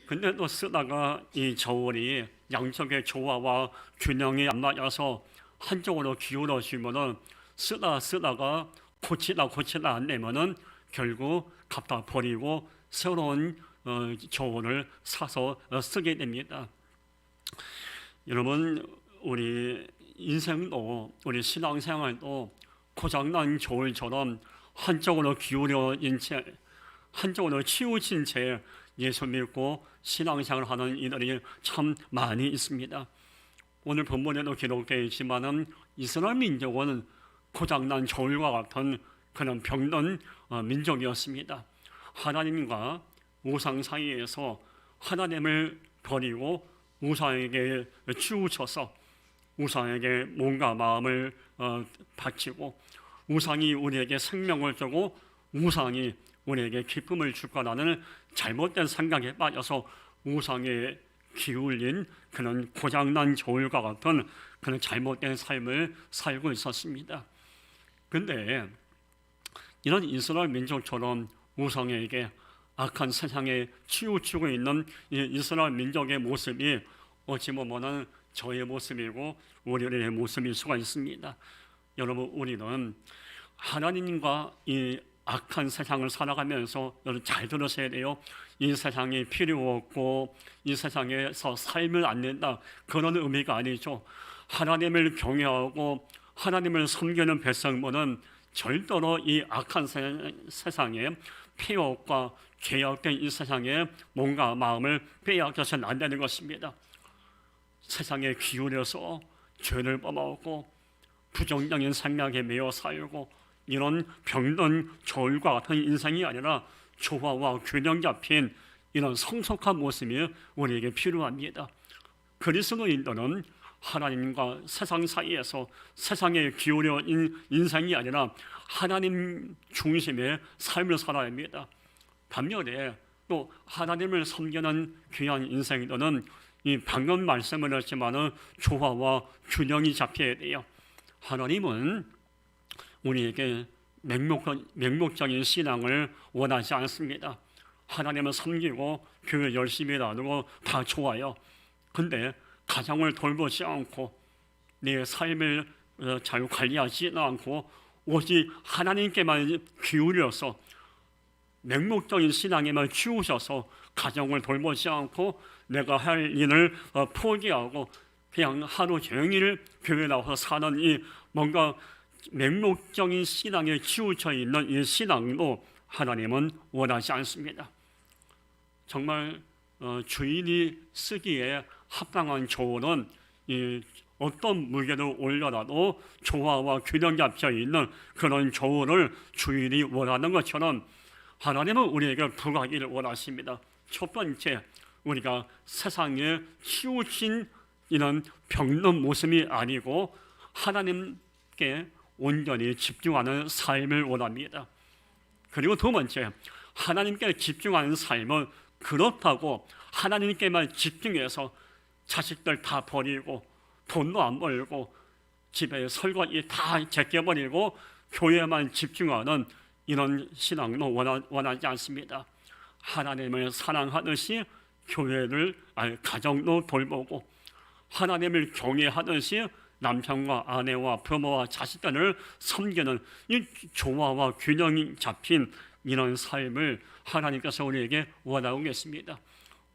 근데 또 쓰다가 이 저울이 양쪽의 조화와 균형이 안 맞아서 한쪽으로 기울어지면은 쓰다가 고치다 안 되면은 결국 갖다 버리고 새로운 저울을 사서 쓰게 됩니다. 여러분, 우리 인생도 우리 신앙생활도 고장난 저울처럼 한쪽으로 기울어진 채, 한쪽으로 치우친 채 예수 믿고 신앙생활을 하는 이들이 참 많이 있습니다. 오늘 본문에도 기록되어 있지만은 이스라엘 민족은 고장난 저울과 같은 그런 병든 민족이었습니다. 하나님과 우상 사이에서 하나님을 버리고 우상에게 치우쳐서 우상에게 몸과 마음을 바치고 우상이 우리에게 생명을 주고 우상이 우리에게 기쁨을 줄 거라는 잘못된 생각에 빠져서 우상에 기울인 그런 고장난 저울과 같은 그런 잘못된 삶을 살고 있었습니다. 그런데 이런 이스라엘 민족처럼 우상에게 악한 세상에 치우치고 있는 이 이스라엘 민족의 모습이 어찌 보면은 저의 모습이고 우리의 모습일 수가 있습니다. 여러분, 우리는 하나님과 이 악한 세상을 살아가면서 여러분 잘 들으셔야 돼요. 이 세상이 필요 없고 이 세상에서 삶을 안 낸다, 그런 의미가 아니죠. 하나님을 경외하고 하나님을 섬기는 백성들은 절대로 이 악한 세상에 폐역과 죄악된 이 세상에 몸과 마음을 빼앗겨서는 안 되는 것입니다. 세상에 기울여서 죄를 범하고 부정적인 생각에 매여 살고 이런 병든 저울과 같은 인생이 아니라 조화와 균형 잡힌 이런 성숙한 모습이 우리에게 필요합니다. 그리스도인들은 하나님과 세상 사이에서 세상에 기울여진 인생이 아니라 하나님 중심의 삶을 살아야 합니다. 반면에 또 하나님을 섬기는 귀한 인생들은 이 방금 말씀을 했지만은 조화와 균형이 잡혀야 돼요. 하나님은 우리에게 맹목적인 신앙을 원하지 않습니다. 하나님을 섬기고 교회 열심히 나누고 다 좋아요. 근데 가정을 돌보지 않고 내 삶을 잘 관리하지 않고 오직 하나님께만 기울여서 맹목적인 신앙에만 키우셔서 가정을 돌보지 않고 내가 할 일을 포기하고 그냥 하루 종일 교회 나와서 사는 이 뭔가 맹목적인 신앙에 치우쳐 있는 이 신앙도 하나님은 원하지 않습니다. 정말 주인이 쓰기에 합당한 저울은 이 어떤 무게를 올려놔도 조화와 균형 잡혀 있는 그런 저울을 주인이 원하는 것처럼 하나님은 우리에게 두 가지를 원하십니다. 첫 번째, 우리가 세상에 치우친 이런 병든 모습이 아니고 하나님께 온전히 집중하는 삶을 원합니다. 그리고 두 번째, 하나님께 집중하는 삶은 그렇다고 하나님께만 집중해서 자식들 다 버리고 돈도 안 벌고 집에 설거지 다 제껴버리고 교회만 집중하는 이런 신앙도 원하지 않습니다. 하나님을 사랑하듯이 가정도 돌보고 하나님을 경외하듯이 남편과 아내와 부모와 자식들을 섬기는 이 조화와 균형이 잡힌 이런 삶을 하나님께서 우리에게 원하고 계십니다.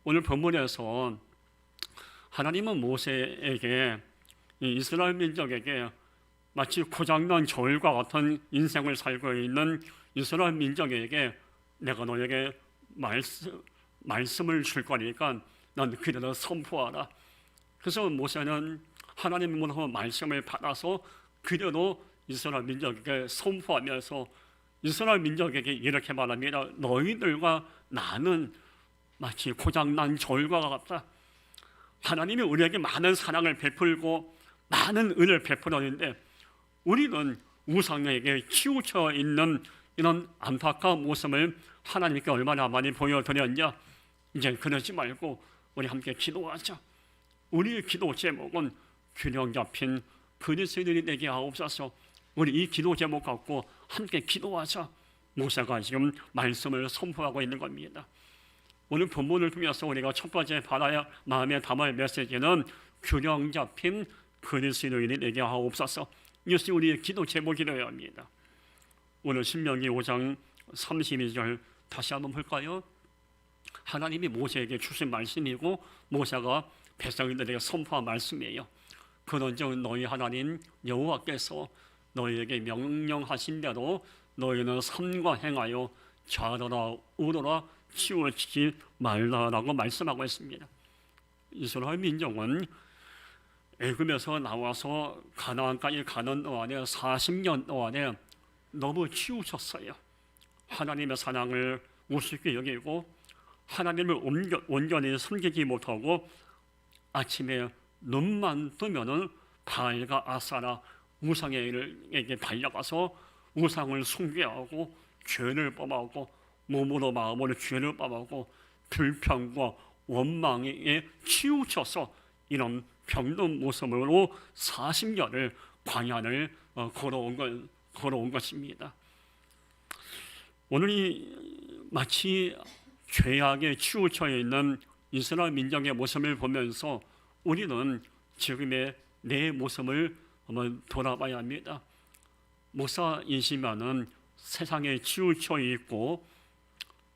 오늘 본문에서 하나님은 모세에게 이스라엘 민족에게 마치 고장난 저울과 같은 인생을 살고 있는 이스라엘 민족에게 내가 너에게 말씀을 줄 거니까 넌 그대로 선포하라. 그래서 모세는 하나님으로부터 말씀을 받아서 그대로 이스라엘 민족에게 선포하면서 이스라엘 민족에게 이렇게 말합니다. 너희들과 나는 마치 고장난 저울과 같다. 하나님이 우리에게 많은 사랑을 베풀고 많은 은혜를 베풀었는데 우리는 우상에게 치우쳐 있는 이런 안타까운 모습을 하나님께 얼마나 많이 보여드렸냐. 이제 그러지 말고 우리 함께 기도하자. 우리의 기도 제목은 균형 잡힌 그리스도인이 되게 하옵소서. 우리 이 기도 제목 갖고 함께 기도하자. 모세가 지금 말씀을 선포하고 있는 겁니다. 오늘 본문을 통해서 우리가 첫 번째 받아야 마음에 담을 메시지는 균형 잡힌 그리스도인이 되게 하옵소서. 이것이 우리의 기도 제목이 되어야 합니다. 오늘 신명기 5장 32절 다시 한번 볼까요? 하나님이 모세에게 주신 말씀이고 모세가 백성들에게 선포한 말씀이에요. 그런즉 너희 하나님 여호와께서 너희에게 명령하신 대로 너희는 삼가 행하여 좌로나 우로나 치우치지 말라라고 말씀하고 있습니다. 이스라엘 민족은 애굽에서 나와서 가나안까지 가는 동안에 40년 동안에 너무 치우쳤어요. 하나님의 사랑을 우습게 여기고 하나님을 온전히 섬기지 못하고 아침에 눈만 뜨면은 바알과 아사라 우상에게 달려가서 우상을 숭배하고 죄를 범하고 몸으로 마음으로 죄를 범하고 불평과 원망에 치우쳐서 이런 병든 모습으로 40년을 광야를 걸어온 것입니다. 오늘 마치 죄악에 치우쳐 있는 이스라엘 민족의 모습을 보면서 우리는 지금의 내 모습을 한번 돌아봐야 합니다. 목사이시면은 세상에 치우쳐 있고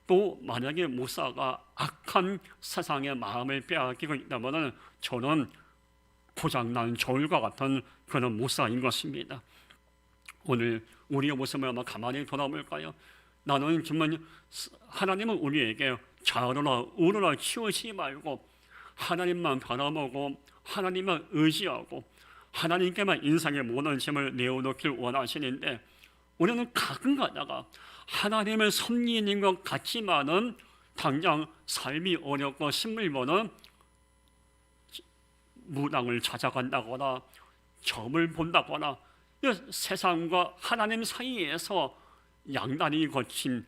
또 만약에 목사가 악한 세상의 마음을 빼앗기고 있다면 저는 고장난 저울과 같은 그런 목사인 것입니다. 오늘 우리의 모습을 한번 가만히 돌아볼까요? 나는 정말 하나님은 우리에게 좌우로나 우로나 치우치지 말고 하나님만 바라보고 하나님만 의지하고 하나님께만 인생의 모든 짐을 내어놓길 원하시는데 우리는 가끔 가다가 하나님을 섬기는 것 같지만은 당장 삶이 어렵고 힘들면은 무당을 찾아간다거나 점을 본다거나 세상과 하나님 사이에서 양다리 거친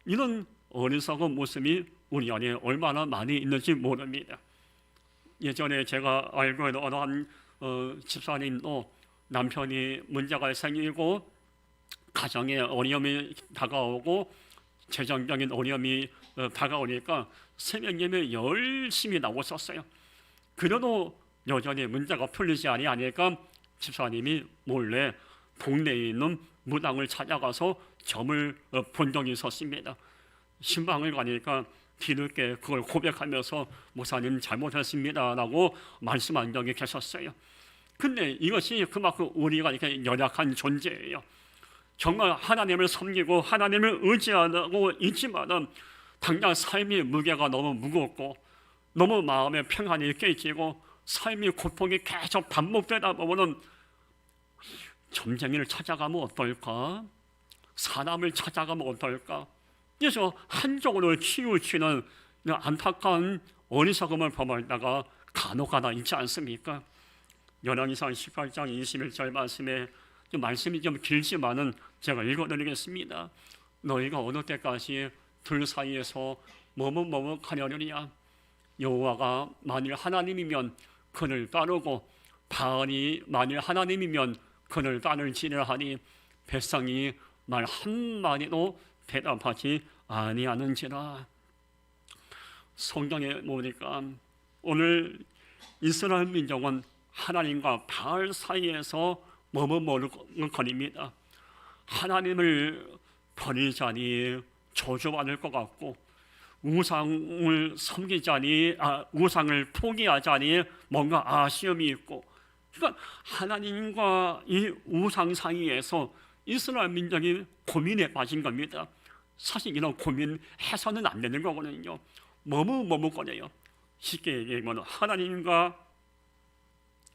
이런 어리석은 모습이 우리 안에 얼마나 많이 있는지 모릅니다. 예전에 제가 알고 있는 어느 한 집사님도 남편이 문제가 생기고 가정에 어려움이 다가오고 재정적인 어려움이 다가오니까 새벽 예배 열심히 나오셨어요. 그래도 여전히 문제가 풀리지 아니하니까 집사님이 몰래 동네에 있는 무당을 찾아가서 점을 본 적이 있었습니다. 신방을 가니까 뒤늦게 그걸 고백하면서 목사님 잘못했습니다 라고 말씀한 적이 계셨어요. 근데 이것이 그만큼 우리가 이렇게 연약한 존재예요. 정말 하나님을 섬기고 하나님을 의지하고 있지만은 당장 삶의 무게가 너무 무겁고 너무 마음의 평안이 깨지고 삶의 고통이 계속 반복되다 보면은 점쟁이를 찾아가면 어떨까? 사람을 찾아가면 어떨까? 그래서 한쪽으로 치우치는 안타까운 어리석음을 범하다가 간혹 하나 있지 않습니까? 열왕기상 18장 21절 말씀이 좀 길지만은 제가 읽어드리겠습니다. 너희가 어느 때까지 둘 사이에서 머뭇머뭇하려느냐? 여호와가 만일 하나님이면 그를 따르고 바알이 만일 하나님이면 그를 따를지라 하니 백성이 말 한마디도 대답하지 아니하는지라. 성경에 보니까 오늘 이스라엘 민족은 하나님과 바알 사이에서 머뭇거립니다. 하나님을 버리자니 저주받을 것 같고 우상을 섬기자니 우상을 포기하자니 뭔가 아쉬움이 있고, 그러니까 하나님과 이 우상 사이에서 이스라엘 민족이 고민에 빠진 겁니다. 사실 이런 고민해서는 안 되는 거거든요. 머뭇거려요. 쉽게 얘기하면 하나님과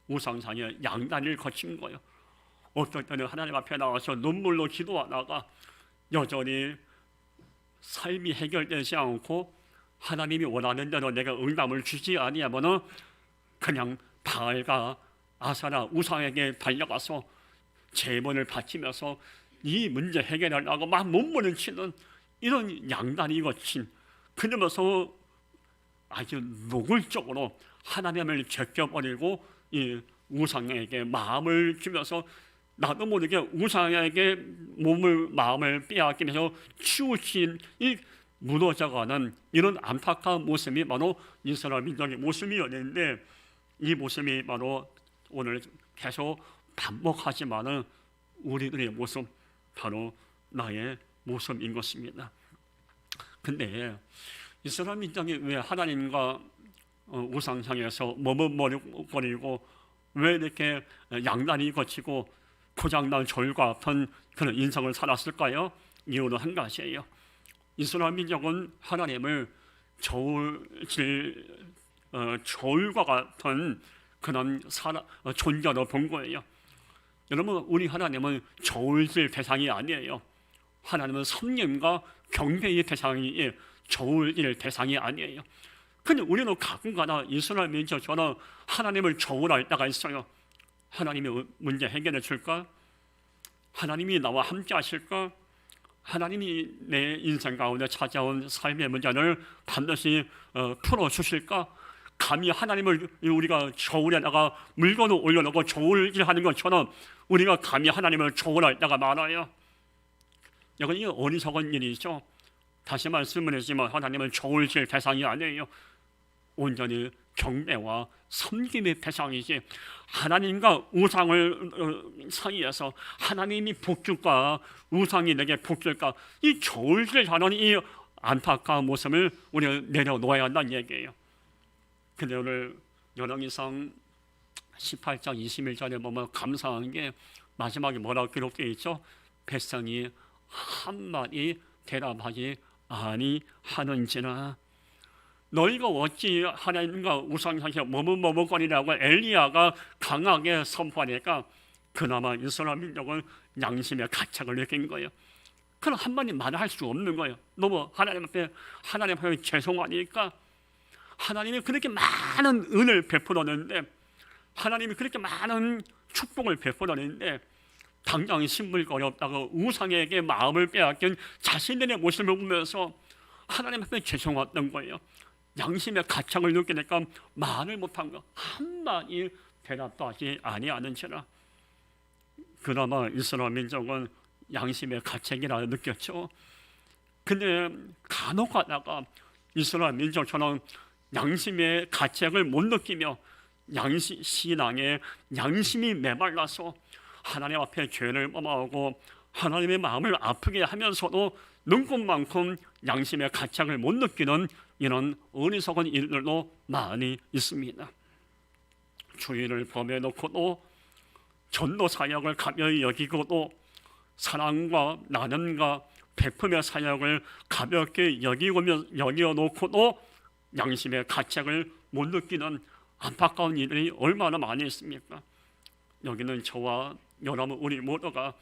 우상 사이에 양다리를 거친 거예요. 어떨 때는 하나님 앞에 나와서 눈물로 기도하다가 여전히 삶이 해결되지 않고 하나님이 원하는 대로 내가 응답을 주지 아니하면은 그냥 바알과 아사라 우상에게 달려가서 제문을 바치면서 이 문제 해결하려고 막 몸부림치는 이런 양다리 거친, 그러면서 아주 노골적으로 하나님을 제껴버리고 이 우상에게 마음을 주면서 나도 모르게 우상에게 마음을 빼앗기면서 치우친 무너져가는 이런 안타까운 모습이 바로 이스라엘 민족의 모습이었는데, 이 모습이 바로 오늘 계속 반복하지만은 우리들의 모습, 바로 나의 모습인 것입니다. 근데 이스라엘 민족이 왜 하나님과 우상향해서 머뭇거리고 왜 이렇게 양다리 거치고 고장난 졸과 같은 그런 인생을 살았을까요? 이유는 한 가지예요. 이스라엘 민족은 하나님을 저울과 같은 그런 존재로 본 거예요. 여러분, 우리 하나님은 저울질 대상이 아니에요. 하나님은 섬김과 경배의 대상이 저울질 대상이 아니에요. 근데 우리는 가끔가다 이스라엘 민족처럼 하나님을 저울할 때가 있어요. 하나님이 문제 해결해 줄까? 하나님이 나와 함께 하실까? 하나님이 내 인생 가운데 찾아온 삶의 문제를 반드시 풀어주실까? 감히 하나님을 우리가 저울에다가 물건을 올려놓고 저울질하는 것처럼 우리가 감히 하나님을 저울할 때가 많아요. 이건 어리석은 일이죠. 다시 말씀을 했지만 하나님은 저울질 대상이 아니에요. 온전히 경배와 섬김의 대상이지, 하나님과 우상을 사이에서 하나님이 복줄까 우상이 내게 복줄까, 이 저울질하는 이 안타까운 모습을 우리가 내려놓아야 한다는 얘기예요. 근데 오늘 열왕기상 18장 21절에 보면 감사한 게 마지막에 뭐라고 기록되어 있죠? 백성이 한마디 대답하지 아니하는지라. 너희가 어찌 하나님과 우상향해 머뭇머뭇거리라고 엘리야가 강하게 선포하니까 그나마 이스라엘 민족은 양심의 가책을 느낀 거예요. 그럼 한마디 말을 할 수 없는 거예요. 너무 하나님 앞에 죄송하니까. 하나님이 그렇게 많은 은을 베풀었는데, 하나님이 그렇게 많은 축복을 베풀었는데 당장 심물거렸다고 우상에게 마음을 빼앗긴 자신들의 모습을 보면서 하나님 앞에 죄송했던 거예요. 양심의 가책을 느끼니까 말을 못한 거, 한마디 대답도 하지 아니하는지라. 그나마 이스라엘 민족은 양심의 가책이라 느꼈죠. 근데 간혹 가다가 이스라엘 민족처럼 양심의 가책을 못 느끼며 신앙에 양심이 메말라서 하나님 앞에 죄를 범하고 하나님의 마음을 아프게 하면서도 눈꽃만큼 양심의 가책을 못 느끼는 이런 어리석은 일들도 많이 있습니다. 주의를 범해놓고도 전도 사역을 가벼이 여기고도 사랑과 나눔과 베품의 사역을 가볍게 여겨놓고도 양심의 가책을 못 느끼는 안타까운 일들이 얼마나 많이 있습니까? 여기는 저와 여러분 우리 모두가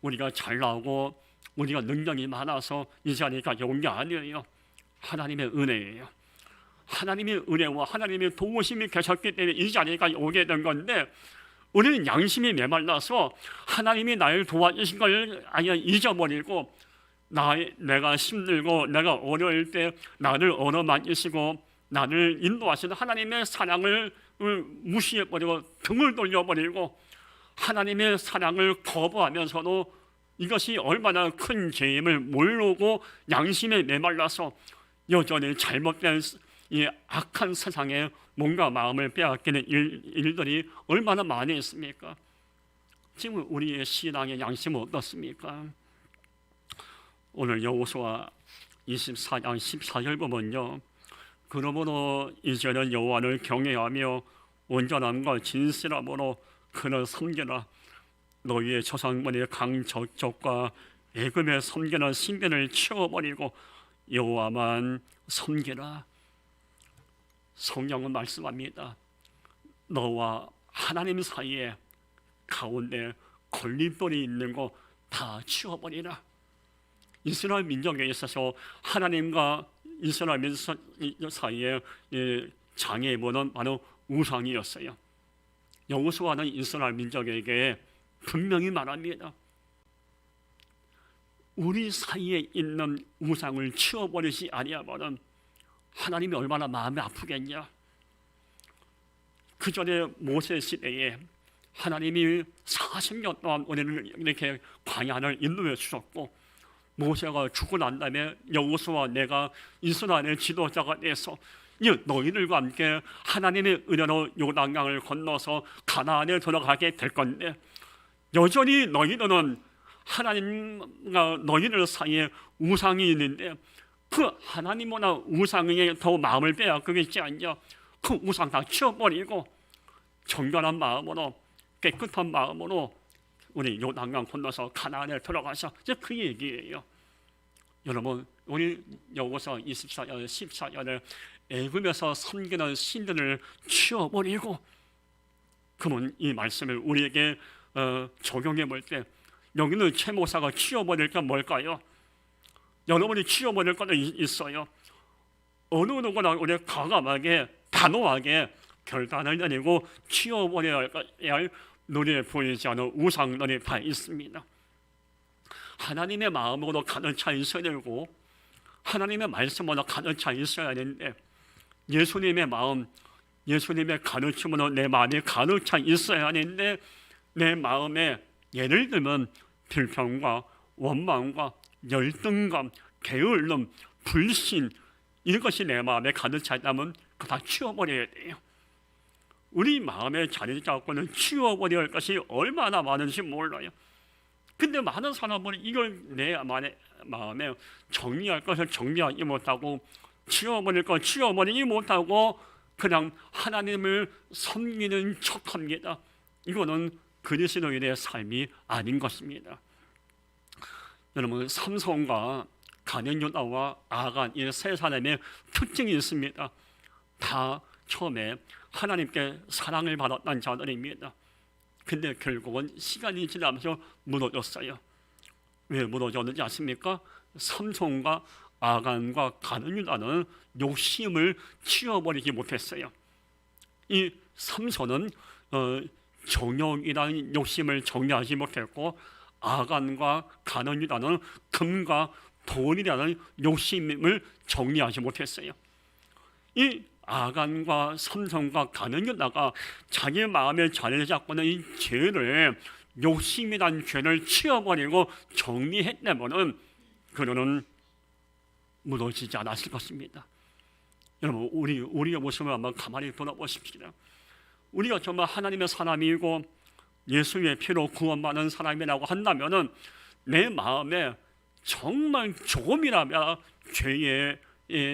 우리가 잘나고 우리가 능력이 많아서 이 자리까지 온 게 아니에요. 하나님의 은혜예요. 하나님의 은혜와 하나님의 도우심이 계셨기 때문에 이 자리까지 오게 된 건데, 우리는 양심이 메말라서 하나님이 나를 도와주신 걸 아예 잊어버리고 내가 힘들고 내가 어려울 때 나를 얻어맞으시고 나를 인도하시는 하나님의 사랑을 무시해버리고 등을 돌려버리고 하나님의 사랑을 거부하면서도 이것이 얼마나 큰 죄임을 모르고 양심에 메말라서 여전히 잘못된 이 악한 세상에 뭔가 마음을 빼앗기는 일들이 얼마나 많이 있습니까? 지금 우리의 신앙의 양심은 어떻습니까? 오늘 여호수아 24장 14절 보면요, 그러므로 이제는 여호와를 경외하며 온전함과 진실함으로 그를 섬기라. 너희의 조상들의 강저쪽과 애굽의 섬기는 신변을 치워버리고 여호와만 섬기라. 성경은 말씀합니다. 너와 하나님 사이에 가운데 걸림돌이 있는 거 다 치워버리라. 이스라엘 민족에 있어서 하나님과 이스라엘 민족 사이에 장애물은 바로 우상이었어요. 여호수아는 이스라엘 민족에게 분명히 말합니다. 우리 사이에 있는 우상을 치워버리지 아니하면 하나님이 얼마나 마음이 아프겠냐. 그 전에 모세 시대에 하나님이 40년 동안 우리를 이렇게 광야를 인도해 주셨고 모세가 죽고 난 다음에 여호수아와 내가 이스라엘의 지도자가 돼서 너희들과 함께 하나님의 은혜로 요단강을 건너서 가나안에 들어가게 될 건데, 여전히 너희들은 하나님과 너희들 사이에 우상이 있는데 그 하나님보다 우상에 더 마음을 빼앗기지 않냐. 그 우상 다 치워버리고 정결한 마음으로, 깨끗한 마음으로 우리 요단강 건너서 가나안에 들어가서, 이제 그 얘기예요. 여러분, 우리 여호수아 24년 14년에 애굽에서 섬기는 신들을 치워버리고, 그러면 이 말씀을 우리에게 적용해 볼 때, 여기는 최모사가 치워버릴 게 뭘까요? 여러분이 치워버릴 것도 있어요. 어느 누구나 우리 과감하게 단호하게 결단을 내리고 치워버려야 할 눈에 보이지 않는 우상들이 다 있습니다. 하나님의 마음으로 가득 차 있어야 되고 하나님의 말씀으로 가득 차 있어야 하는데, 예수님의 마음, 예수님의 가르침으로 내 마음이 가득 차 있어야 하는데, 내 마음에 예를 들면 불평과 원망과 열등감, 게을름, 불신, 이것이 내 마음에 가득 차 있다면 그거 다 치워버려야 돼요. 우리 마음에 자리 잡고는 치워버려야 할 것이 얼마나 많은지 몰라요. 근데 많은 사람은 이걸 내 마음에 정리할 것을 정리하지 못하고, 치워버릴 것 치워버리지 못하고 그냥 하나님을 섬기는 척합니다. 이거는 그리스도인의 삶이 아닌 것입니다. 여러분, 삼손과 가룟유다와 아간, 이 세 사람의 특징이 있습니다. 다 처음에 하나님께 사랑을 받았던 자들입니다. 근데 결국은 시간이 지나면서 무너졌어요. 왜 무너졌는지 아십니까? 삼손과 아간과 가룟유다는 욕심을 치워버리지 못했어요. 이 삼손은 정욕이라는 욕심을 정리하지 못했고, 아간과 가룟유다는 금과 돈이라는 욕심을 정리하지 못했어요. 이 아간과 삼손과 가룟유다가 자기 마음에 자리를 잡고는 이 죄를, 욕심이란 죄를 치워버리고 정리했다면은 그들은 무너지지 않았을 것입니다. 여러분, 우리의 모습을 한번 가만히 돌아보십시다. 우리가 정말 하나님의 사람이고 예수의 피로 구원받은 사람이라고 한다면은 내 마음에 정말 조금이라면 죄의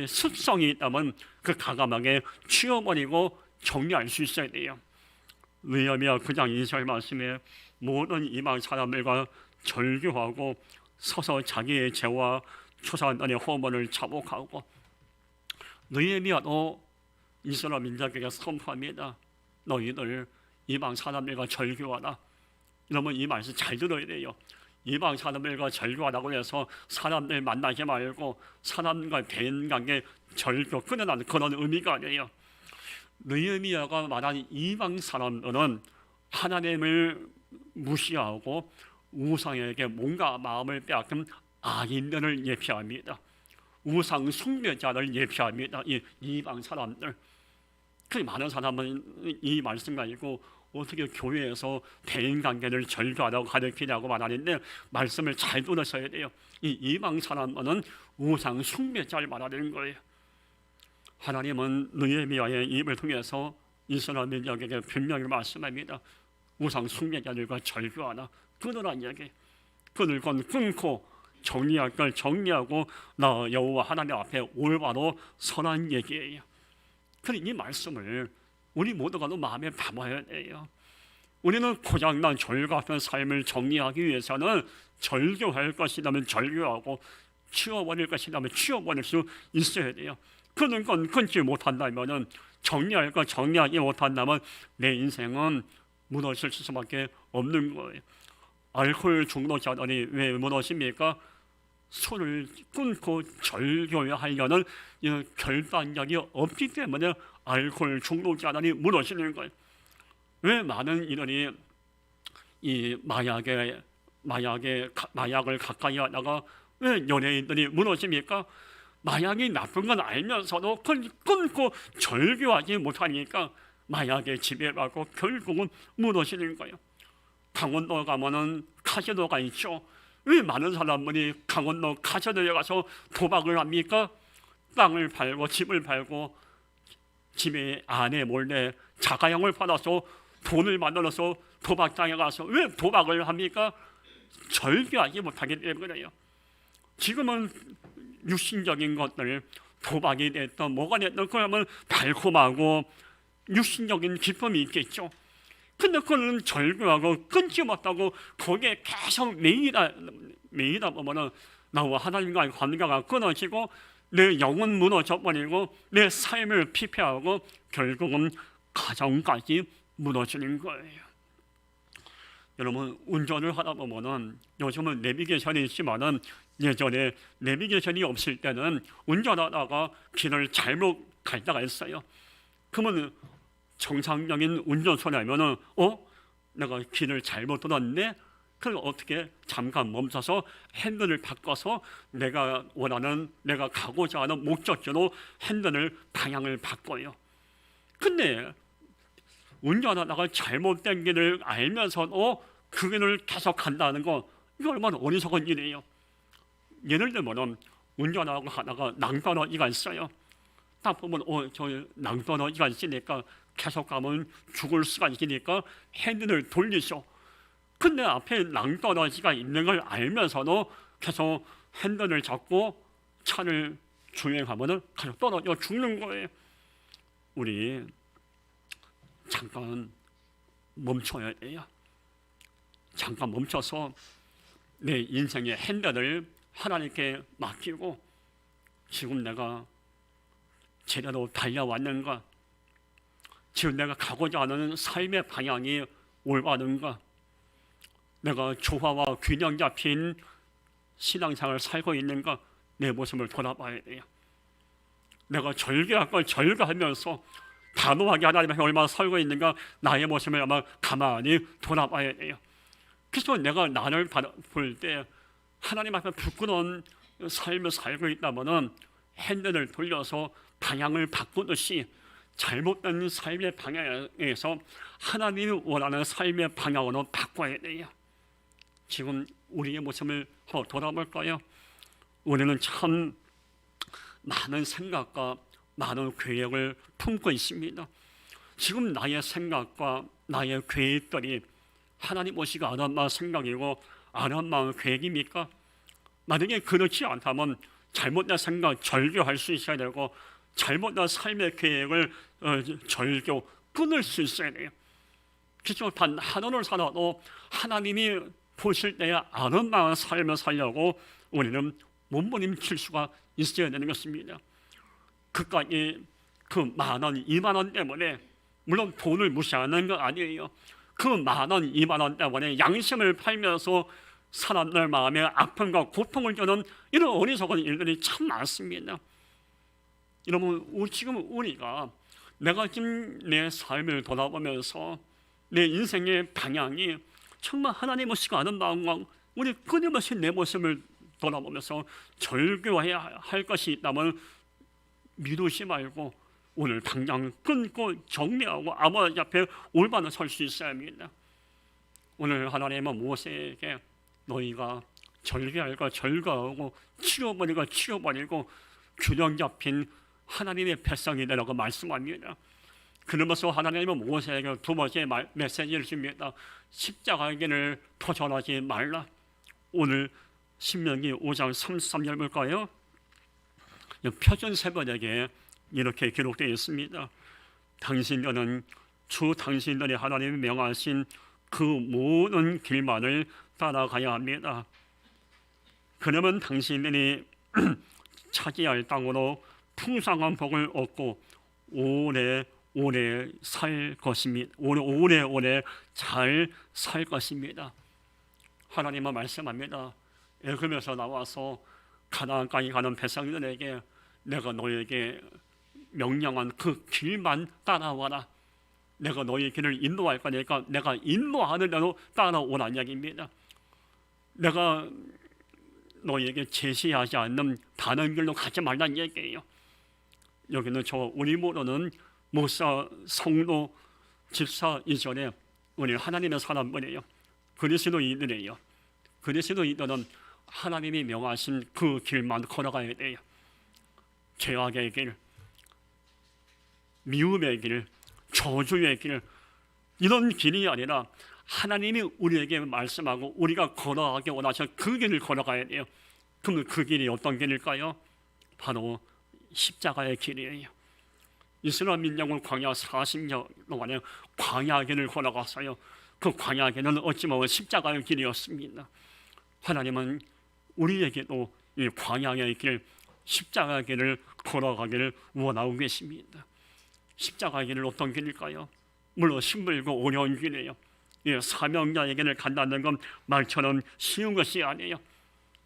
습성이 있다면 그 과감하게 치워버리고 정리할 수 있어야 돼요. 느헤미야 9장 2절 말씀에 모든 이방 사람들과 절규하고 서서 자기의 죄와 초사한단의 허물을 자복하고, 느헤미야도 이스라엘 민족에게 선포합니다. 너희들 이방 사람들과 절규하라. 여러분, 이 말씀 잘 들어야 돼요. 이방 사람들과 절규하라고 해서 사람들 만나지 말고 사람과 대인관계 절규 끊어라는 그런 의미가 아니에요. 느헤미야가 말한 이방 사람들은 하나님을 무시하고 우상에게 뭔가 마음을 빼앗긴 악인들을 예표합니다. 우상 숭배자를 예표합니다. 이 이방 사람들. 그 많은 사람은 이 말씀 가지고 어떻게 교회에서 대인관계를 절규하라고 가르치냐고 말하는데, 말씀을 잘 들으셔야 돼요. 이 이방 사람은 우상 숭배자를 말하는 거예요. 하나님은 느헤미야의 입을 통해서 이스라엘 민족에게 분명히 말씀합니다. 우상 숭배자들과 절규하라. 끊으란 얘기. 끊을 건 끊고 정리할 걸 정리하고 나 여호와 하나님 앞에 올바로 서란 얘기예요. 그러니 이 말씀을 우리 모두가 마음에 담아야 돼요. 우리는 고장난 절 같은 삶을 정리하기 위해서는 절규할 것이라면 절규하고 치워버릴 것이라면 치워버릴 수 있어야 돼요. 끊은 건 끊지 못한다면, 정리할 건 정리하지 못한다면 내 인생은 무너질 수밖에 없는 거예요. 알코올 중독자들이 왜 무너집니까? 술을 끊고 절교하려는 결단력이 없기 때문에 알코올 중독자들이 무너지는 거예요. 왜 많은 이들이 이 마약을 가까이 하다가 왜 연예인들이 무너집니까? 마약이 나쁜 건 알면서도 끊고 절교하지 못하니까 마약에 지배받고 결국은 무너지는 거예요. 강원도 가면은 카지노가 있죠. 왜 많은 사람들이 강원도 가천에 가서 도박을 합니까? 땅을 팔고 집을 팔고 집에 아내 몰래 자가용을 받아서 돈을 만들어서 도박장에 가서 왜 도박을 합니까? 절개하지 못하기 때문에요. 지금은 육신적인 것들, 도박이 됐든 뭐가 됐든 그러면 달콤하고 육신적인 기쁨이 있겠죠. 근데 그거는 절교하고 끊지 못하고 거기에 계속 매이다 보면은 나와 하나님과의 관계가 끊어지고 내 영은 무너져 버리고 내 삶을 피폐하고 결국은 가정까지 무너지는 거예요. 여러분, 운전을 하다 보면은 요즘은 내비게이션이 있지만은 예전에 내비게이션이 없을 때는 운전하다가 길을 잘못 갈 때가 있어요. 그러면 정상적인 운전소라면은 내가 길을 잘못 들었네. 그럼 어떻게 잠깐 멈춰서 핸들을 바꿔서 내가 원하는, 내가 가고자 하는 목적지로 핸들을 방향을 바꿔요. 근데 운전하다가 잘못된 길을 알면서도 그 길을 계속 간다는 거, 이거 얼마나 어리석은 일이에요. 예를 들면 운전하고 하다가 낭떠러지가 있어요. 딱 보면 저 낭떠러지가 있으니까 계속 가면 죽을 수가 있으니까 핸들을 돌리죠. 근데 앞에 낭떠러지가 있는 걸 알면서도 계속 핸들을 잡고 차를 주행하면 계속 떨어져 죽는 거예요. 우리 잠깐 멈춰야 해요. 잠깐 멈춰서 내 인생의 핸들을 하나님께 맡기고 지금 내가 제대로 달려왔는가? 지금 내가 가고자 하는 삶의 방향이 올바른가? 내가 조화와 균형 잡힌 신앙생활을 살고 있는가? 내 모습을 돌아봐야 돼요. 내가 절개할 걸 절개하면서 단호하게 하나님 앞에 얼마나 살고 있는가? 나의 모습을 아마 가만히 돌아봐야 돼요. 그래서 내가 나를 볼 때 하나님 앞에 부끄러운 삶을 살고 있다면 핸들을 돌려서 방향을 바꾸듯이 잘못된 삶의 방향에서 하나님이 원하는 삶의 방향으로 바꿔야 돼요. 지금 우리의 모습을 돌아볼까요? 우리는 참 많은 생각과 많은 계획을 품고 있습니다. 지금 나의 생각과 나의 계획들이 하나님 오시고 아람마 생각이고 아람마 계획입니까? 만약에 그렇지 않다면 잘못된 생각 절교할 수 있어야 되고 잘못된 삶의 계획을 절교 끊을 수 있어야 돼요. 그래서 단 하루를 살아도 하나님이 보실 때에 아름다운 삶을 살려고 우리는 몸부림칠 수가 있어야 되는 것입니다. 그까지 그 10,000원, 20,000원 때문에 물론 돈을 무시하는 건 아니에요. 그 10,000원, 20,000원 때문에 양심을 팔면서 사람들 마음에 아픔과 고통을 주는 이런 어리석은 일들이 참 많습니다. 여러분, 지금 우리가 내가 지금 내 삶을 돌아보면서 내 인생의 방향이 정말 하나님 오시고 아름다운 건 우리 끊임없이 내 모습을 돌아보면서 절교해야 할 것이 있다면 미루지 말고 오늘 당장 끊고 정리하고 아버지 앞에 올바로 설 수 있어야 합니다. 오늘 하나님은 모세에게 너희가 절개할 거 절개하고 치워버릴 거 치워버리고 균형 잡힌 하나님의 백성이 되라고 말씀합니다. 그러면서 하나님은 모세에게 두 번째 메시지를 줍니다. 십자가의 길을 도전하지 말라. 오늘 신명기 5장 33절 볼까요? 표준 세번역에 이렇게 기록되어 있습니다. 당신들은 주 당신들의 하나님이 명하신 그 모든 길만을 따라가야 합니다. 그러면 당신들이 차지할 땅으로 풍성한 복을 얻고 오래오래 살 것입니다. 오래오래 잘 살 것입니다. 하나님은 말씀합니다. 애굽에서 나와서 가나안까지 가는 백성들에게 내가 너에게 명령한 그 길만 따라와라. 내가 너의 길을 인도할 거니까 내가 인도하는 대로 따라오라는 이야기입니다. 내가 너에게 제시하지 않는 다른 길로 가지 말라는 얘기예요. 여기는 우리 모두는 목사, 성도, 집사 이전에 우리 하나님의 사람들이에요. 그리스도인들이에요. 그리스도인들은 하나님이 명하신 그 길만 걸어가야 돼요. 죄악의 길, 미움의 길, 저주의 길, 이런 길이 아니라 하나님이 우리에게 말씀하고 우리가 걸어가기 원하셔 그 길을 걸어가야 돼요. 그럼 그 길이 어떤 길일까요? 바로 십자가의 길이에요. 이스라엘 민족은 광야 40년 동안에 광야 길을 걸어갔어요. 그 광야 길은 어찌 보면 십자가의 길이었습니다. 하나님은 우리에게도 이 광야의 길, 십자가의 길을 걸어가기를 원하고 계십니다. 십자가의 길은 어떤 길일까요? 물론 힘들고 어려운 길이에요. 사명자의 길을 간다는 건 말처럼 쉬운 것이 아니에요.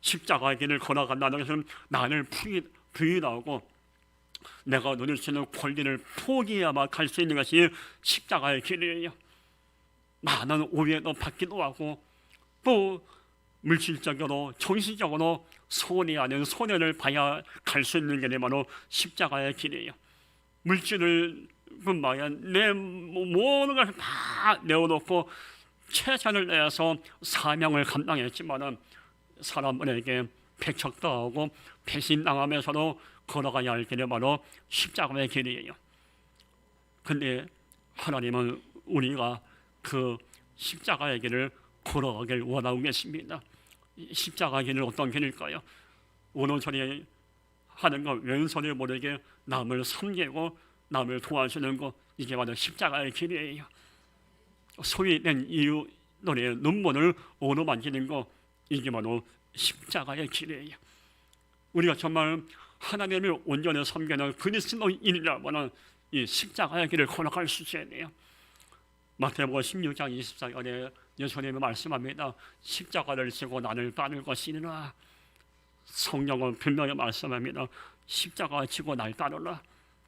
십자가의 길을 걸어간다는 것은 나를 부인하고 내가 누릴 수 있는 권리를 포기해야만 갈 수 있는 것이 십자가의 길이에요. 많은 오해도 받기도 하고 또 물질적으로 정신적으로 손해 아닌 손해를 봐야 갈 수 있는 길이 바로 십자가의 길이에요. 물질을 뿐만이 내 모든 것을 다 내어놓고 최선을 내서 사명을 감당했지만은 사람들에게 배척당하고 배신당하면서도 걸어가야 할 길이 바로 십자가의 길이에요. 근데 하나님은 우리가 그 십자가의 길을 걸어가길 원하고 계십니다. 십자가의 길은 어떤 길일까요? 오른손이 하는 것 왼손이 모르게 남을 섬기고 남을 도와주는 것, 이게 바로 십자가의 길이에요. 소위된 이웃들의 눈물을 어루만지는 것, 이게 바로 십자가의 길이에요. 우리가 정말 하나님을 온전히 섬기는 그리스도인이라면 이 십자가의 길을 걸어갈 수 있어야 돼요. 마태복음 16장 24절에 예수님이 말씀합니다. 십자가를 지고 나를 따를 것이니라. 성령은 분명히 말씀합니다. 십자가 지고 날 따르라.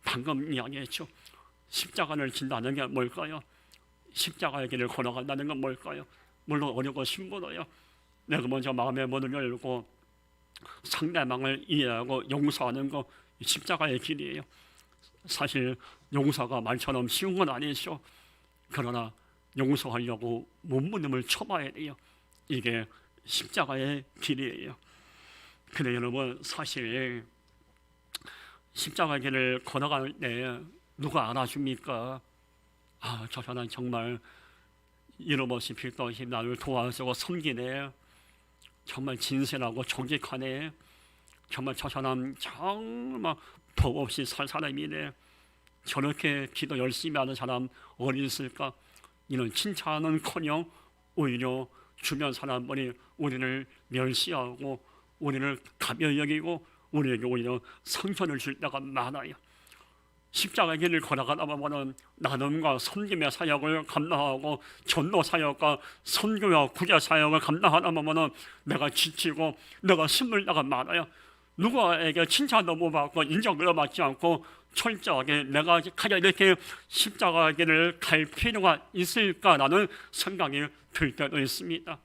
방금 이야기했죠. 십자가를 진다는 게 뭘까요? 십자가의 길을 걸어간다는 건 뭘까요? 물론 어렵고 힘들어요. 내가 먼저 마음의 문을 열고 상대방을 이해하고 용서하는 거, 십자가의 길이에요. 사실 용서가 말처럼 쉬운 건 아니죠. 그러나 용서하려고 몸부림을 쳐봐야 돼요. 이게 십자가의 길이에요. 근데 여러분, 사실 십자가의 길을 걸어갈 때 누가 알아줍니까? 저 사람 정말 이름없이 필도 없이 나를 도와주고 섬기네. 정말 진실하고 정직하네. 정말 저 사람 정말 법 없이 살 사람이네. 저렇게 기도 열심히 하는 사람 어디 있을까? 이런 칭찬은커녕 오히려 주변 사람들이 우리를 멸시하고 우리를 가벼이 여기고 우리에게 오히려 상처를 줄 때가 많아요. 십자가의 길을 걸어가다 보면 나눔과 섬김의 사역을 감당하고 전도 사역과 선교와 구제 사역을 감당하다 보면 내가 지치고 내가 힘들 때가 많아요. 누구에게 칭찬도 못 받고 인정도 받지 않고 철저하게 내가 가장 이렇게 십자가의 길을 갈 필요가 있을까라는 생각이 들 때도 있습니다.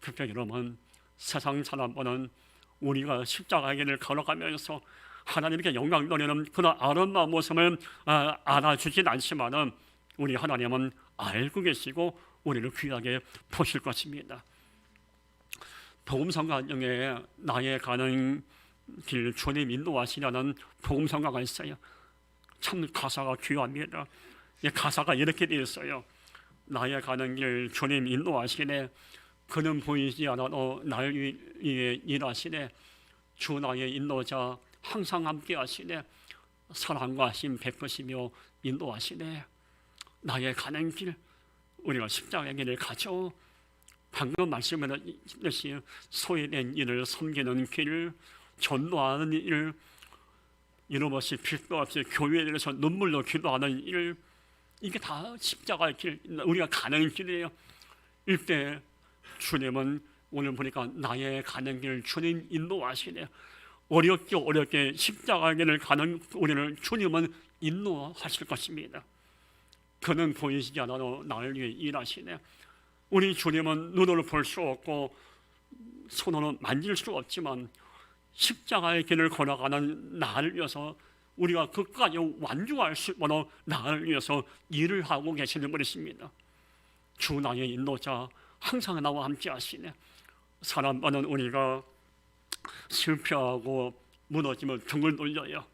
그렇게 여러분, 세상 사람들은 우리가 십자가의 길을 걸어가면서 하나님께 영광 돌리는 그런 아름다운 모습을 알아주진 않지만은 우리 하나님은 알고 계시고 우리를 귀하게 보실 것입니다. 복음성가 중에 나의 가는 길 주님 인도하시려는 복음성가가 있어요. 참 가사가 귀합니다. 이 가사가 이렇게 되어 있어요. 나의 가는 길 주님 인도하시네. 그는 보이지 않아도 날 위해 일하시네. 주 나의 인도자 항상 함께 하시네. 사랑과 힘 베푸시며 인도하시네. 나의 가는 길, 우리가 십자가의 길을 가죠. 방금 말씀하셨듯이 소외된 일을 섬기는 길, 전도하는 일, 이름없이 필도 없이 교회에 대해서 눈물로 기도하는 일, 이게 다 십자가의 길, 우리가 가는 길이에요. 이때 주님은 오늘 보니까 나의 가는 길 주님 인도하시네. 어렵게 십자가의 길을 가는 우리를 주님은 인도하실 것입니다. 그는 보이지 않아도 나를 위해 일하시네. 우리 주님은 눈으로 볼 수 없고 손으로 만질 수 없지만 십자가의 길을 걸어가는 나를 위해서 우리가 끝까지 완주할 수 있도록 나를 위해서 일을 하고 계시는 분이십니다. 주 나의 인도자 항상 나와 함께 하시네. 사람만은 우리가 실패하고 무너지면 등을 돌려요.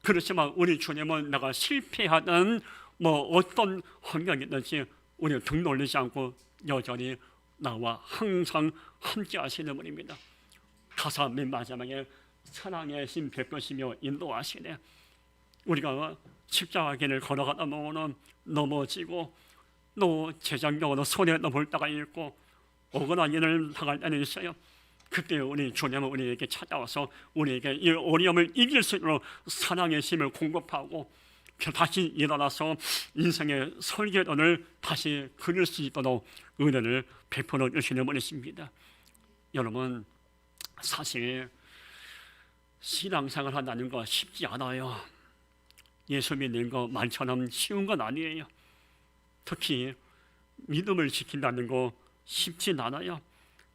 그렇지만 우리 주님은 내가 실패하는 어떤 환경이든지 우리 등 돌리지 않고 여전히 나와 항상 함께 하시는 분입니다. 가사 맨 마지막에 사랑의 힘 베푸시며 인도하시네. 우리가 십자가 길을 걸어가다 보면 넘어지고 또 재정적으로 손에 넘을 때가 있고 억울한 일을 당할 때는 있어요. 그때 우리 주님은 우리에게 찾아와서 우리에게 이 어려움을 이길 수 있도록 사랑의 힘을 공급하고 다시 일어나서 인생의 설계론을 다시 그릴 수 있도록 은혜를 베풀어 주시는 분이십니다. 여러분, 사실 신앙생활 한다는 거 쉽지 않아요. 예수 믿는 거 말처럼 쉬운 건 아니에요. 특히 믿음을 지킨다는 거 쉽진 않아요.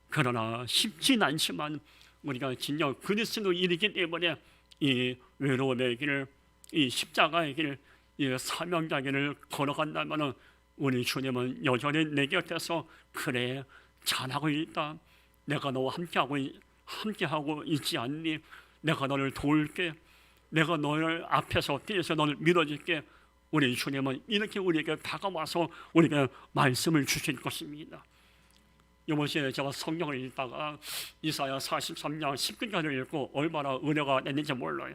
그러나 쉽진 않지만 우리가 진정 그리스도 일이기 때문에 이 외로움의 길, 이 십자가의 길, 이 사명자의 길을 걸어간다면 우리 주님은 여전히 내 곁에서 그래 잘하고 있다. 내가 너와 함께하고 있지 않니? 내가 너를 도울게. 내가 너를 앞에서 뒤에서 너를 밀어줄게. 우리 주님은 이렇게 우리에게 다가와서 우리에게 말씀을 주실 것입니다. 이번 시에 제가 성경을 읽다가 이사야 43장 19절을 읽고 얼마나 은혜가 됐는지 몰라요.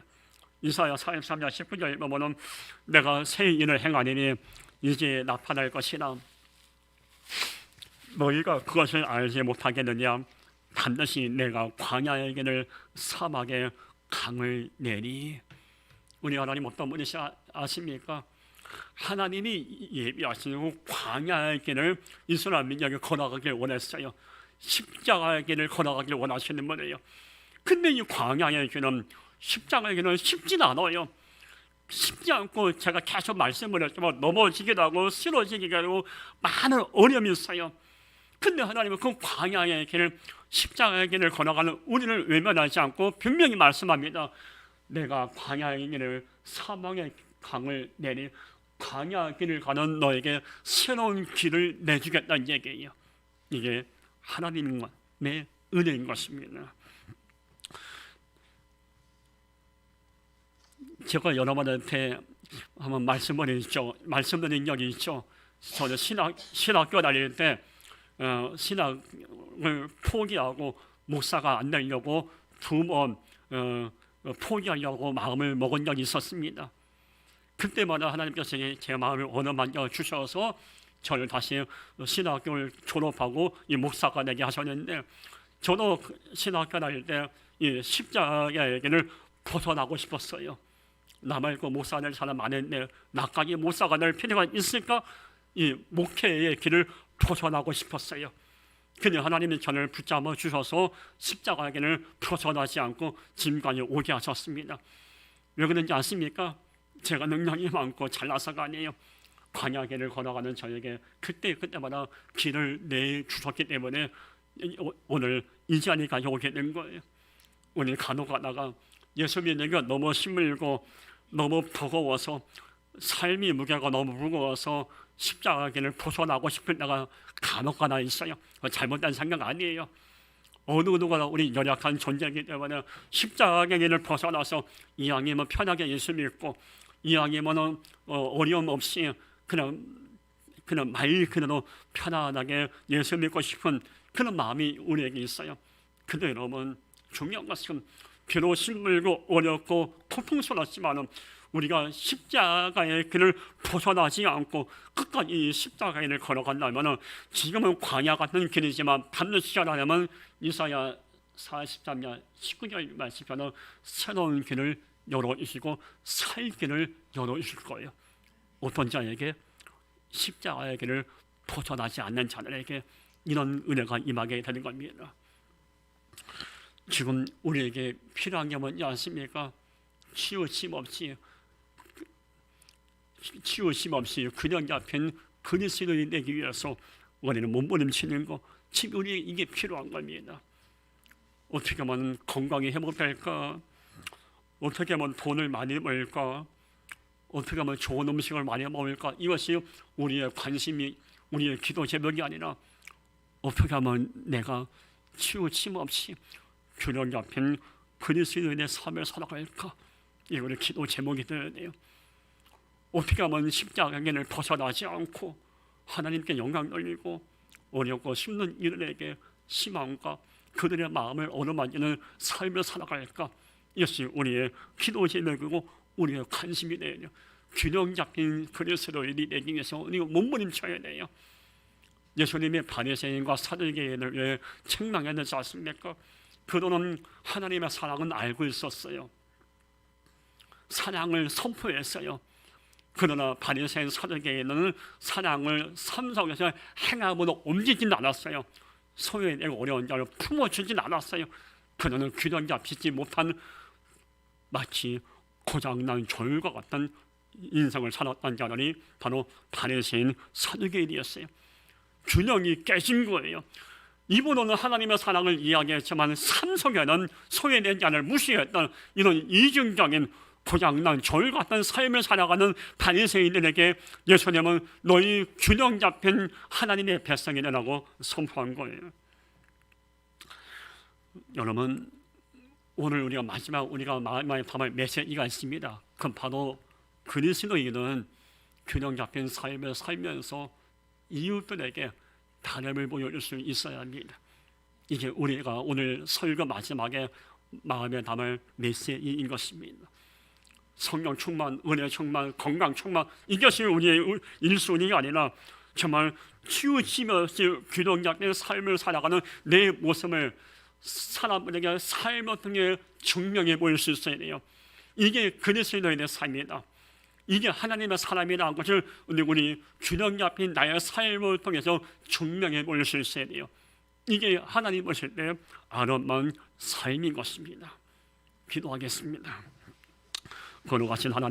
이사야 43장 19절 보면은 내가 새 일을 행하리니 이제 나타날 것이라 너희가 그것을 알지 못하겠느냐. 반드시 내가 광야의 길을 사막에 강을 내리. 우리 하나님 어떤 분이시 아십니까? 하나님이 예비하시고 광야의 길을 이스라엘 민족이 걸어가길 원했어요. 십자가의 길을 걸어가길 원하시는 분이에요. 근데 이 광야의 길은 십자가의 길은 쉽진 않아요. 쉽지 않고 제가 계속 말씀을 했지만 넘어지기도 하고 쓰러지기도 하고 많은 어려움이 있어요. 근데 하나님은 그 광야의 길을 십자가의 길을 걸어가는 우리를 외면하지 않고 분명히 말씀합니다. 내가 광야의 길을 사막의 강을 내리 광야 길을 가는 너에게 새로운 길을 내주겠다는 얘기예요. 이게 하나님의 은혜인 것입니다. 제가 여러분한테 한번 말씀드린 적이 있죠. 저는 신학교 다닐 때 신학을 포기하고 목사가 안 되려고 두 번 포기하려고 마음을 먹은 적이 있었습니다. 그때마다 하나님께서 제 마음을 원망하여 주셔서 저를 다시 신학교를 졸업하고 이 목사가 되게 하셨는데, 저도 신학교 다닐 때 이 십자가의 길을 벗어나고 싶었어요. 나 말고 목사 될 사람 많은데 나까지 목사가 될 필요가 있을까? 이 목회의 길을 벗어나고 싶었어요. 근데 하나님이 저를 붙잡아 주셔서 십자가의 길을 벗어나지 않고 지금까지 오게 하셨습니다. 왜 그런지 아십니까? 제가 능력이 많고 잘나서가 아니에요. 광야길을 걸어가는 저에게 그때마다 길을 내주셨기 때문에 오늘 이 자리까지 오게 된 거예요. 오늘 간혹 가다가 예수 믿는 게 너무 힘들고 너무 버거워서 삶이 무게가 너무 무거워서 십자가 길을 벗어나고 싶을 때가 간혹 가다 있어요. 잘못된 생각 아니에요. 어느 누구나 우리 연약한 존재이기 때문에 십자가의 길을 벗어나서 이왕이면 편하게 예수 믿고 이왕이면 어려움 없이 그냥 말 그대로 편안하게 예수 믿고 싶은 그런 마음이 우리에게 있어요. 근데 여러분, 중요한 것은 비록 힘들고 어렵고 고통스럽지만 우리가 십자가의 길을 벗어나지 않고 끝까지 십자가의 길을 걸어간다면 지금은 광야 같은 길이지만 반드시 하나님은 이사야 43장 19절 말씀처럼 새로운 길을 열어주시고 살 길을 열어주실 거예요. 어떤 자에게? 십자가의 길을 벗어나지 않는 자들에게 이런 은혜가 임하게 되는 겁니다. 지금 우리에게 필요한 게 뭔지 아십니까? 치우침 없이 균형 잡힌 그리스도인이 되기 위해서 우리는 몸부림치는 거, 지금 우리 이게 필요한 겁니다. 어떻게 하면 건강이 회복될까? 어떻게 하면 돈을 많이 벌까? 어떻게 하면 좋은 음식을 많이 먹을까? 이것이 우리의 관심이, 우리의 기도 제목이 아니라 어떻게 하면 내가 치우침 없이 균형 잡힌 그리스도인의 삶을 살아갈까? 이게 우리 기도 제목이 되어야 돼요. 오피감은 십자가를 벗어나지 않고 하나님께 영광 돌리고 어렵고 힘든 이들에게 희망과 그들의 마음을 어루만지는 삶을 살아갈까? 이것이 우리의 기도 제목이고 우리의 관심이 돼요. 균형 잡힌 그리스도인이 되기 위해서 우리가 몸부림쳐야 돼요. 예수님의 바리새인과 사두개인을 왜 책망했는지 아십니까? 그들은 하나님의 사랑은 알고 있었어요. 사랑을 선포했어요. 그러나 바리새인 사두개인은 사랑을 삶 속에서 행함으로 옮기진 않았어요. 소외되고 어려운 자를 품어주진 않았어요. 그들은 균형 잡히지 못한 마치 고장난 졸과 같은 인생을 살았던 자들이 바로 바리새인 사두개인이었어요. 균형이 깨진 거예요. 이분은 하나님의 사랑을 이야기했지만 삶 속에는 소외된 자를 무시했던 이런 이중적인 고장난 졸 같은 삶을 살아가는 바리새인들에게 예수님은 너희 균형 잡힌 하나님의 백성이라고 선포한 거예요. 여러분, 오늘 우리가 마지막에 담을 메시지가 있습니다. 그건 바로 그리스도인은 균형 잡힌 삶을 살면서 이웃들에게 다름을 보여줄 수 있어야 합니다. 이게 우리가 오늘 설교 마지막에 마음에 담을 메시지인 것입니다. 성령 충만, 은혜 충만, 건강 충만, 이것이 우리의 1순위가 아니라 정말 치우치면서 균형 잡힌 삶을 살아가는 내 모습을 사람들에게 삶을 통해 증명해 보일 수 있어야 돼요. 이게 그리스도인의 삶이다. 이게 하나님의 사람이라는 것을 우리 균형 잡힌 나의 삶을 통해서 증명해 보일 수 있어야 돼요. 이게 하나님 보실 때 아름다운 삶인 것입니다. 기도하겠습니다. 거룩하신 하나님,